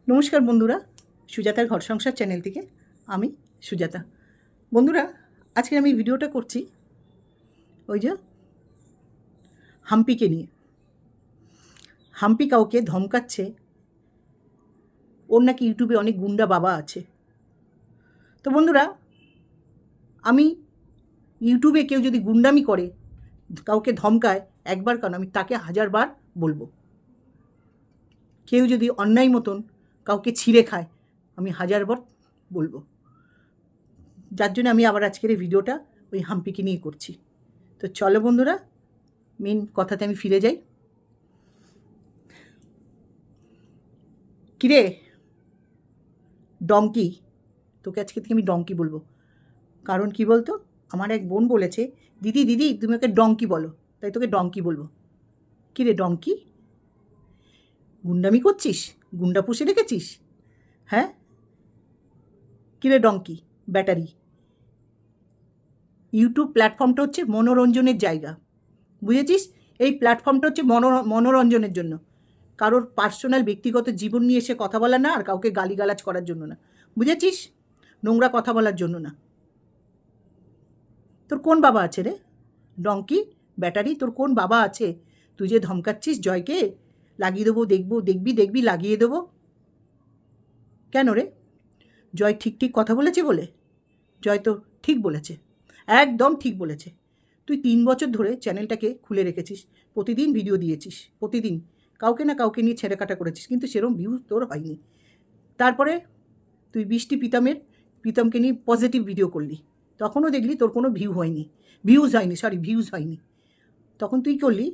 নমস্কার বন্ধুরা, সুজাতার ঘর সংসার চ্যানেল থেকে আমি সুজাতা। বন্ধুরা, আজকে আমি ভিডিওটা করছি ওই যে হাম্পিকে নিয়ে। হাম্পি কাউকে ধমকাচ্ছে, ওর নাকি ইউটিউবে অনেক গুন্ডা বাবা আছে। তো বন্ধুরা, আমি ইউটিউবে কেউ যদি গুন্ডামি করে, কাউকে ধমকায়, একবার কেন, আমি তাকে 1000 বার বলবো। কেউ যদি অন্যায় মতন কাউকে ছিঁড়ে খায়, আমি 1000 বার বলবো। যার জন্য আমি আবার আজকের এই ভিডিওটা ওই হাম্পিকে নিয়ে করছি। তো চলো বন্ধুরা, মেন কথাতে আমি ফিরে যাই। কিরে ডঙ্কি, তোকে আজকে থেকে আমি ডঙ্কি বলবো। কারণ কি বলতো, আমার এক বোন বলেছে, দিদি দিদি তুমি ওকে ডঙ্কি বলো, তাই তোকে ডঙ্কি বলবো। কিরে ডঙ্কি, গুন্ডামি করছিস? গুন্ডা পুষে রেখেছিস? হ্যাঁ, কিরে ডঙ্কি ব্যাটারি, ইউটিউব প্ল্যাটফর্মটা হচ্ছে মনোরঞ্জনের জায়গা, বুঝেছিস? এই প্ল্যাটফর্মটা হচ্ছে মনোরঞ্জনের জন্য, কারোর পার্সোনাল ব্যক্তিগত জীবন নিয়ে এসে কথা বলা না, আর কাউকে গালিগালাজ করার জন্য না, বুঝেছিস? নোংরা কথা বলার জন্য না। তোর কোন বাবা আছে রে ডঙ্কি ব্যাটারি? তোর কোন বাবা আছে? তুই যে ধমকাচ্ছিস জয়কে, লাগিয়ে দেবো, দেখবি দেখবি লাগিয়ে দেবো। কেন রে? জয় ঠিক ঠিক কথা বলেছে বলে? জয় তো ঠিক বলেছে, একদম ঠিক বলেছে। তুই 3 বছর ধরে চ্যানেলটাকে খুলে রেখেছিস, প্রতিদিন ভিডিও দিয়েছিস, প্রতিদিন কাউকে না কাউকে নিয়ে ছেঁড়ে কাটা করেছিস, কিন্তু সেরকম ভিউজ তোর হয়নি। তারপরে তুই বৃষ্টি প্রীতমকে নিয়ে পজিটিভ ভিডিও করলি, তখনও দেখলি তোর কোনো ভিউজ হয়নি। তখন তুই করলি,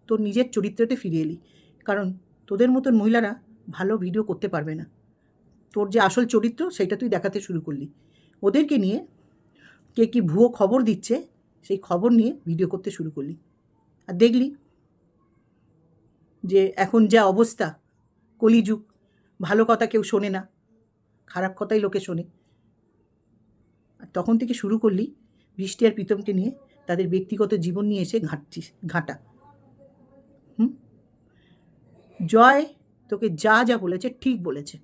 তোর নিজের চরিত্রতে ফিরে এলি, কারণ তোদের মতন মহিলারা ভালো ভিডিও করতে পারবে না। তোর যে আসল চরিত্র সেটা তুই দেখাতে শুরু করলি, ওদেরকে নিয়ে কে কী ভুয়ো খবর দিচ্ছে সেই খবর নিয়ে ভিডিও করতে শুরু করলি। আর দেখলি যে এখন যা অবস্থা, কলিযুগ, ভালো কথা কেউ শোনে না, খারাপ কথাই লোকে শোনে। আর তখন থেকে শুরু করলি বৃষ্টি আর প্রীতমকে নিয়ে তাদের ব্যক্তিগত জীবন নিয়ে এসে ঘাঁটা। জয় তোকে যা যা বলেছে ঠিক বলেছে।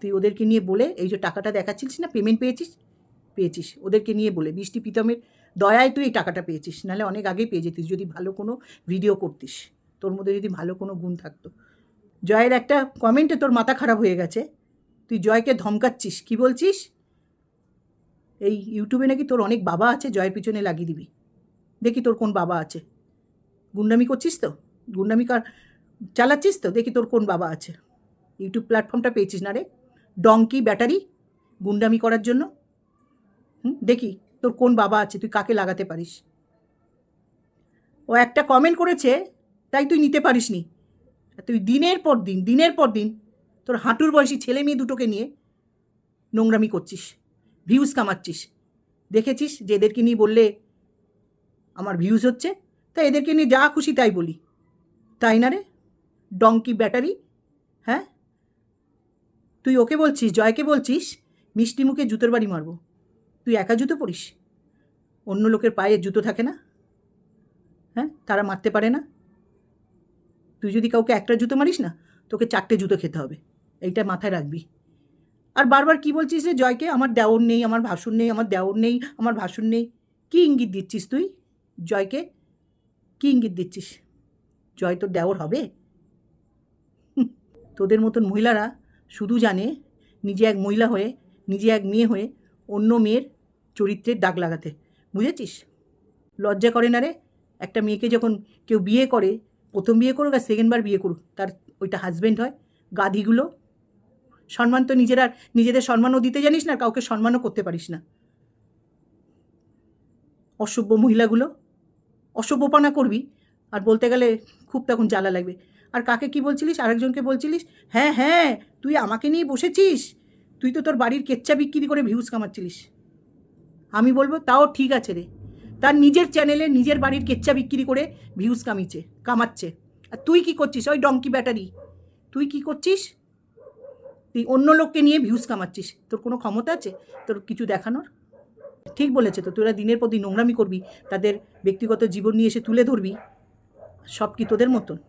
তুই ওদেরকে নিয়ে বলে এই যে টাকাটা দেখাচ্ছিস না, পেমেন্ট পেয়েছিস ওদেরকে নিয়ে বলে, বৃষ্টি প্রীতমের দয়ায় তুই এই টাকাটা পেয়েছিস, নাহলে অনেক আগেই পেয়ে যেতিস যদি ভালো কোনো ভিডিও করতিস, তোর মধ্যে যদি ভালো কোনো গুণ থাকতো। জয়ের একটা কমেন্টে তোর মাথা খারাপ হয়ে গেছে, তুই জয়কে ধমকাচ্ছিস, কি বলছিস? এই ইউটিউবে নাকি তোর অনেক বাবা আছে, জয়ের পিছনে লাগিয়ে দিবি। দেখি তোর কোন বাবা আছে। গুন্ডামি করছিস তো, গুন্ডামি চালাচ্ছিস তো, দেখি তোর কোন বাবা আছে। ইউটিউব প্ল্যাটফর্মটা পেয়েছিস না রে ডঙ্কি ব্যাটারি, গুন্ডামি করার জন্য? দেখি তোর কোন বাবা আছে, তুই কাকে লাগাতে পারিস। ও একটা কমেন্ট করেছে তাই তুই নিতে পারিসনি, তুই দিনের পর দিন তোর হাঁটুর বয়সী ছেলে মেয়ে দুটোকে নিয়ে নোংরামি করছিস, ভিউজ কামাচ্ছিস। দেখেছিস যে এদেরকে নিয়ে বললে আমার ভিউজ হচ্ছে, তাই এদেরকে নিয়ে যা খুশি তাই বলি, তাই না রে ডঙ্কি ব্যাটারি? হ্যাঁ, তুই ওকে বলছিস, জয়কে বলছিস মিষ্টি মুখে জুতোর বাড়ি মারবো। তুই একা জুতো পরিস? অন্য লোকের পায়ে জুতো থাকে না? হ্যাঁ, তারা মারতে পারে না? তুই যদি কাউকে একটা জুতো মারিস না, তোকে 4টে জুতো খেতে হবে, এইটা মাথায় রাখবি। আর বারবার কি বলছিস যে জয়কে, আমার দেওর নেই, আমার ভাসুর নেই, আমার দেওর নেই, আমার ভাসুর নেই। কী ইঙ্গিত দিচ্ছিস তুই জয়কে? কী ইঙ্গিত দিচ্ছিস? জয় তোর দেওর হবে? তোদের মতন মহিলারা শুধু জানে নিজে এক মহিলা হয়ে, নিজে এক মেয়ে হয়ে অন্য মেয়ের চরিত্রের দাগ লাগাতে, বুঝেছিস? লজ্জা করে না রে? একটা মেয়েকে যখন কেউ বিয়ে করে, প্রথম বিয়ে করুক আর সেকেন্ডবার বিয়ে করুক, তার ওইটা হাজব্যান্ড হয়। গাধিগুলো, সম্মান তো নিজেদের সম্মানও দিতে জানিস না, কাউকে সম্মানও করতে পারিস না। অসভ্য মহিলাগুলো, অসভ্যপানা করবি আর বলতে গেলে খুব তখন জ্বালা লাগবে। আর কাকে কি বলছিলিস? আরেকজনকে বলছিলিস, হ্যাঁ হ্যাঁ তুই আমাকে নিয়ে বসেছিস, তুই তো তোর বাড়ির কেচ্চা বিক্রি করে ভিউজ কামাচ্ছিলিস। আমি বলবো তাও ঠিক আছে রে, তার নিজের চ্যানেলে নিজের বাড়ির কেচ্চা বিক্রি করে ভিউজ কামাচ্ছে। আর তুই কি করছিস? ওই ডঙ্কি ব্যাটারি, তুই কি করছিস? তুই অন্য লোককে নিয়ে ভিউজ কামাচ্ছিস। তোর কোনো ক্ষমতা আছে তোর কিছু দেখানোর? ঠিক বলেছে তো, তোরা দিনের পর দিন নোংরামি করবি, তাদের ব্যক্তিগত জীবন নিয়ে এসে তুলে ধরবি, সব কি তোদের মতন?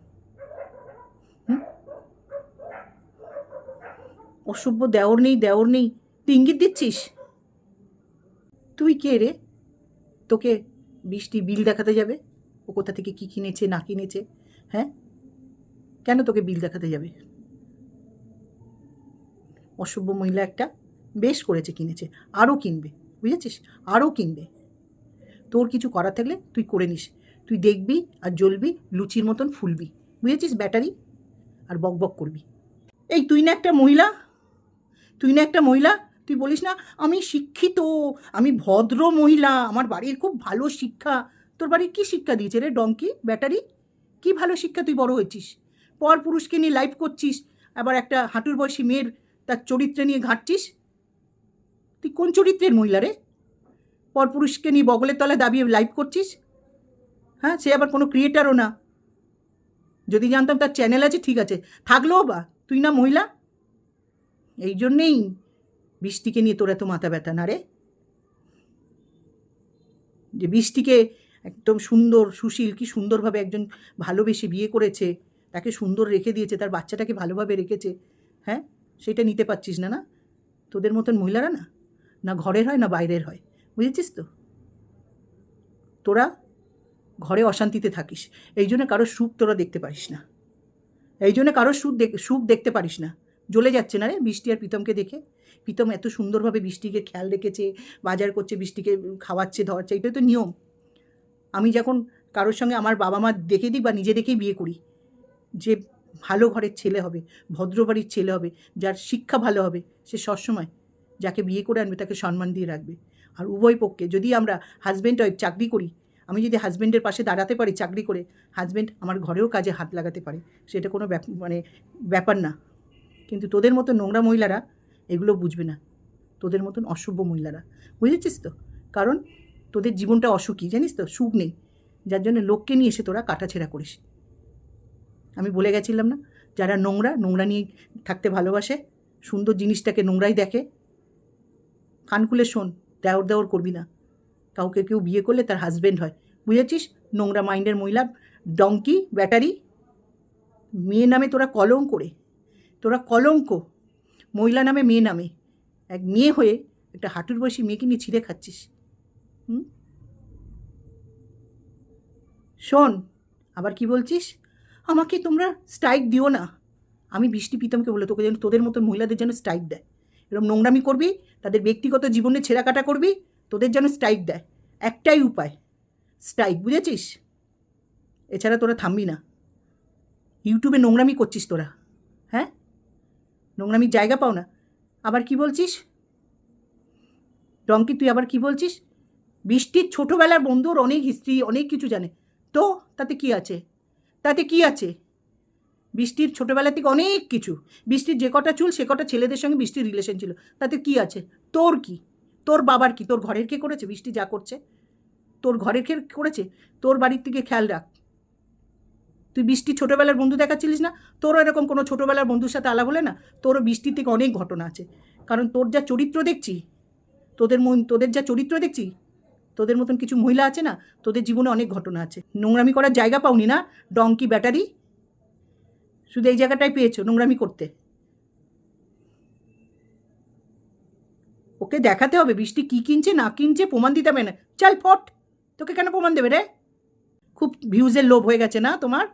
অসভ্য, দেওর নেই, দেওর নেই, তুই ইঙ্গিত দিচ্ছিস? তুই কে রে? তোকে বৃষ্টি বিল দেখাতে যাবে? ও কোথা থেকে কী কিনেছে না কিনেছে? হ্যাঁ, কেন তোকে বিল দেখাতে যাবে? অসভ্য মহিলা একটা, বেশ করেছে কিনেছে, আরও কিনবে, বুঝেছিস? আরও কিনবে। তোর কিছু করার থাকলে তুই করে নিস, তুই দেখবি আর জ্বলবি, লুচির মতন ফুলবি, বুঝেছিস? ব্যাটারি, আর বক বক করবি। এই তুই না একটা মহিলা, তুই না একটা মহিলা, তুই বলিস না আমি শিক্ষিত, আমি ভদ্র মহিলা, আমার বাড়ির খুব ভালো শিক্ষা। তোর বাড়ির কী শিক্ষা দিয়েছে রে ডঙ্কি ব্যাটারি? কী ভালো শিক্ষা তুই বড় হয়েছিস? পর পুরুষকে নিয়ে লাইভ করছিস, আবার একটা হাঁটুর বয়সী মেয়ের তার চরিত্রে নিয়ে ঘাঁটছিস। তুই কোন চরিত্রের মহিলা রে? পর পুরুষকে নিয়ে বগলের তলায় দাবিয়ে লাইভ করছিস। হ্যাঁ, সে আবার কোনো ক্রিয়েটারও না। যদি জানতাম তার চ্যানেল আছে ঠিক আছে, থাকলেও বা তুই না মহিলা। এই জন্যেই বৃষ্টিকে নিয়ে তোর এত মাথা ব্যথা না রে? যে বৃষ্টিকে একদম সুন্দর সুশীল, কি সুন্দরভাবে একজন ভালোবেসে বিয়ে করেছে, তাকে সুন্দর রেখে দিয়েছে, তার বাচ্চাটাকে ভালোভাবে রেখেছে, হ্যাঁ, সেটা নিতে পারছিস না? না, তোদের মতন মহিলারা না, না ঘরের হয় না বাইরের হয়, বুঝেছিস তো? তোরা ঘরে অশান্তিতে থাকিস, এই জন্য কারোর সুখ তোরা দেখতে পারিস না, এই জন্য কারোর সুখ দেখতে পারিস না। জ্বলে যাচ্ছে না রে বৃষ্টি আর প্রীতমকে দেখে? প্রীতম এত সুন্দরভাবে বৃষ্টিকে খেয়াল রেখেছে, বাজার করছে, বৃষ্টিকে খাওয়াচ্ছে ধোয়াচ্ছে, এটাই তো নিয়ম। আমি যখন কারোর সঙ্গে আমার বাবা মা দেখে দিই বা নিজে দেখেই বিয়ে করি, যে ভালো ঘরের ছেলে হবে, ভদ্র বাড়ির ছেলে হবে, যার শিক্ষা ভালো হবে, সে সবসময় যাকে বিয়ে করে আনবে তাকে সম্মান দিয়ে রাখবে। আর উভয় পক্ষে যদি আমরা হাজব্যান্ড ওয়াইফ চাকরি করি, আমি যদি হাজব্যান্ডের পাশে দাঁড়াতে পারি চাকরি করে, হাজব্যান্ড আমার ঘরেও কাজে হাত লাগাতে পারে, সেটা কোনো ব্যাপার না। কিন্তু তোদের মতো নোংরা মহিলারা এগুলো বুঝবে না, তোদের মতন অসভ্য মহিলারা, বুঝেছিস তো? কারণ তোদের জীবনটা অসুখী, জানিস তো, সুখ নেই, যার জন্য লোককে নিয়ে এসে তোরা কাটাছেড়া করিস। আমি বলে গেছিলাম না, যারা নোংরা, নোংরা নিয়ে থাকতে ভালোবাসে, সুন্দর জিনিসটাকে নোংরাই দেখে। কান খুলে শোন, দেওর দেওর করবি না। কাউকে কেউ বিয়ে করলে তার হাজব্যান্ড হয়, বুঝেছিস? নোংরা মাইন্ডের মহিলা, ডঙ্কি ব্যাটারি, মেয়ে নামে তোরা কলঙ্ক করে, তোরা কলঙ্ক, মহিলা নামে মেয়ে নামে, এক মেয়ে হয়ে একটা হাঁটুর বয়সী মেয়েকে নিয়ে ছিঁড়ে খাচ্ছিস। শোন, আবার কি বলছিস? আমাকে তোমরা স্ট্রাইক দিও না। আমি বৃষ্টি প্রীতমকে বলে তোকে যেন তোদের মতো মহিলাদের যেন স্ট্রাইক দেয়, এরকম নোংরামি করবি, তাদের ব্যক্তিগত জীবনে ছেঁড়াকাটা করবি, তোদের যেন স্ট্রাইক দেয়। একটাই উপায়, স্ট্রাইক, বুঝেছিস? এছাড়া তোরা থামবি না। ইউটিউবে নোংরামি করছিস তোরা, হ্যাঁ, নোংরামির জায়গা পাও না। আবার কি বলছিস ডঙ্কি? তুই আবার কি বলছিস? বৃষ্টির ছোটোবেলার বন্ধুর অনেক হিস্ট্রি, অনেক কিছু জানে, তো তাতে কি আছে? তাতে কি আছে? বৃষ্টির ছোটোবেলা থেকে অনেক কিছু, বৃষ্টির যে কটা চুল সে কটা ছেলেদের সঙ্গে বৃষ্টির রিলেশন ছিল, তাতে কি আছে? তোর কি? তোর বাবার কি? তোর ঘরের কে করেছে বৃষ্টি যা করছে? তোর ঘরের কে করেছে? তোর বাড়ির থেকে খেয়াল রাখ। তুই বৃষ্টির ছোটোবেলার বন্ধু দেখাচ্ছিলিস না? তোরও এরকম কোনো ছোটোবেলার বন্ধুর সাথে আলাপ হলে না, তোরও বৃষ্টির থেকে অনেক ঘটনা আছে। কারণ তোর যা চরিত্র দেখছি, তোদের যা চরিত্র দেখছি, তোদের মতন কিছু মহিলা আছে না, তোদের জীবনে অনেক ঘটনা আছে। নোংরামি করার জায়গা পাওনি না ডঙ্কি ব্যাটারি? শুধু এই জায়গাটাই পেয়েছো নোংরামি করতে। ওকে দেখাতে হবে বৃষ্টি কী কিনছে না কিনছে, প্রমাণ দিতে হবে না। চল ফট, তোকে কেন প্রমাণ দেবে রে? খুব ভিউজের লোভ হয়ে গেছে না তোমার?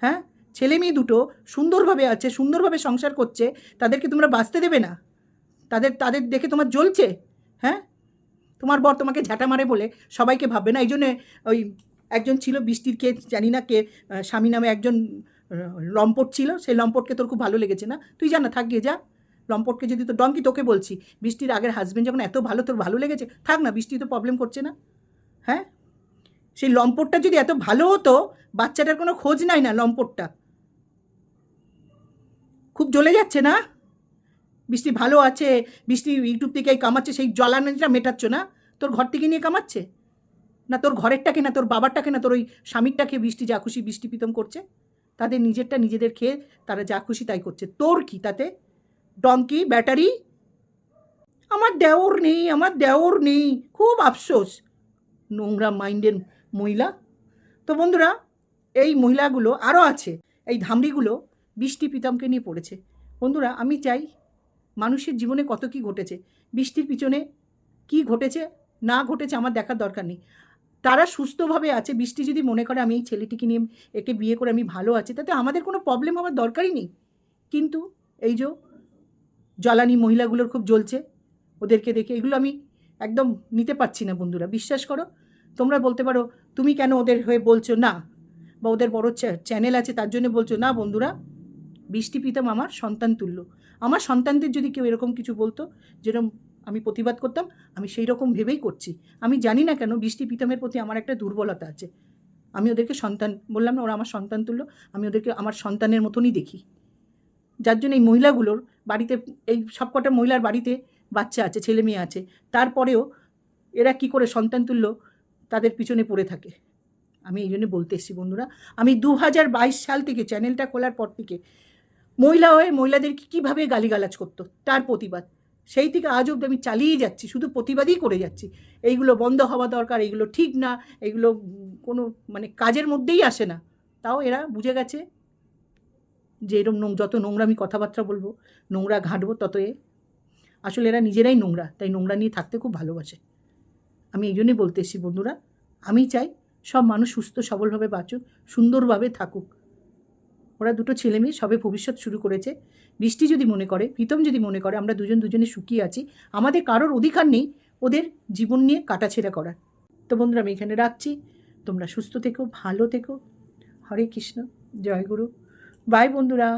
হ্যাঁ, ছেলে মেয়ে দুটো সুন্দরভাবে আছে, সুন্দরভাবে সংসার করছে, তাদেরকে তোমরা বাঁচতে দেবে না? তাদের দেখে তোমার জ্বলছে? হ্যাঁ, তোমার বর তোমাকে ঝাঁটা মারে বলে সবাইকে ভাববে না? এই জন্যে ওই একজন ছিল বৃষ্টির, কে জানি না কে, স্বামী নামে একজন লম্পট ছিল, সেই লম্পটকে তোর খুব ভালো লেগেছে না? তুই যা না, থাক গিয়ে যা। লম্পটকে যদি তোর ডঙ্কি, তোকে বলছি, বৃষ্টির আগের হাজব্যান্ড যখন এত ভালো, তোর ভালো লেগেছে, থাক না, বৃষ্টি তো প্রবলেম করছে না। হ্যাঁ, সেই লম্পটটা যদি এত ভালো হতো, বাচ্চাটার কোনো খোঁজ নাই না লম্পটটা। খুব জ্বলে যাচ্ছে না? বৃষ্টি ভালো আছে, বৃষ্টি ইউটিউব থেকে কামাচ্ছে, সেই জ্বালানিটা মেটাচ্ছ না? তোর ঘর থেকে নিয়ে কামাচ্ছে না? তোর ঘরেরটাকে না, তোর বাবারটাকে না, তোর ওই স্বামীরটাকে বৃষ্টি যা খুশি বৃষ্টি প্রীতম করছে, তাদের নিজেরটা নিজেদের খেয়ে তারা যা খুশি তাই করছে। তোর কি তাতে? ডঙ্কি ব্যাটারি, আমার দেওর নেই, আমার দেওর নেই, খুব আফসোস, নোংরা মাইন্ডের মহিলা। তো বন্ধুরা, এই মহিলাগুলো আরও আছে, এই ধামড়িগুলো বৃষ্টি প্রীতমকে নিয়ে পড়েছে। বন্ধুরা, আমি চাই, মানুষের জীবনে কত কী ঘটেছে, বৃষ্টির পিছনে কি ঘটেছে না ঘটেছে আমার দেখার দরকার নেই। তারা সুস্থভাবে আছে। বৃষ্টি যদি মনে করে আমি এই ছেলেটিকে নিয়ে, একে বিয়ে করে আমি ভালো আছি, তাতে আমাদের কোনো প্রবলেম হওয়ার দরকারই নেই। কিন্তু এই যে জ্বালানি মহিলাগুলোর খুব জ্বলছে ওদেরকে দেখে, এগুলো আমি একদম নিতে পারছি না বন্ধুরা। বিশ্বাস করো, তোমরা বলতে পারো তুমি কেন ওদের হয়ে বলছো না, বা ওদের বড় চ্যানেল আছে তার জন্য বলছো না। বন্ধুরা, বৃষ্টি প্রীতম আমার সন্তান তুল্য। আমার সন্তানদের যদি কেউ এরকম কিছু বলতো, যেরকম আমি প্রতিবাদ করতাম, আমি সেই রকম ভেবেই করছি। আমি জানি না কেন বৃষ্টি প্রীতমের প্রতি আমার একটা দুর্বলতা আছে। আমি ওদেরকে সন্তান বললাম না, ওরা আমার সন্তান তুল্য। আমি ওদেরকে আমার সন্তানের মতনই দেখি। যার জন্য এই মহিলাগুলোর বাড়িতে, এই সবকটা মহিলার বাড়িতে বাচ্চা আছে, ছেলে মেয়ে আছে, তারপরেও এরা কি করে সন্তান তুল্য তাদের পিছনে পড়ে থাকে। আমি এই জন্য বলতে এসেছি বন্ধুরা, আমি 2022 সাল থেকে চ্যানেলটা খোলার পর থেকে মহিলা হয়ে মহিলাদেরকে কীভাবে গালিগালাজ করতো তার প্রতিবাদ, সেই থেকে আজ অবধি আমি চালিয়ে যাচ্ছি, শুধু প্রতিবাদই করে যাচ্ছি। এইগুলো বন্ধ হওয়া দরকার, এইগুলো ঠিক না, এইগুলো কোনো মানে কাজের মধ্যেই আসে না। তাও এরা বুঝে গেছে যে এরকম যত নোংরামি কথাবার্তা বলবো, নোংরা ঘাঁটবো, তত আসলে এরা নিজেরাই নোংরা, তাই নোংরা নিয়ে থাকতে খুব ভালোবাসে। আমি এই জন্যই বলতে এসেছি বন্ধুরা, আমি চাই সব মানুষ সুস্থ সবলভাবে বাঁচুক, সুন্দরভাবে থাকুক। ওরা দুটো ছেলে মেয়ে সবে ভবিষ্যৎ শুরু করেছে। বৃষ্টি যদি মনে করে, প্রীতম যদি মনে করে আমরা দুজনে সুখী আছি, আমাদের কারোর অধিকার নেই ওদের জীবন নিয়ে কাটাছেড়া করার। তো বন্ধুরা, আমি এখানে রাখছি। তোমরা সুস্থ থেকো, ভালো থেকো। হরে কৃষ্ণ, জয় গুরু। বাই বন্ধুরা।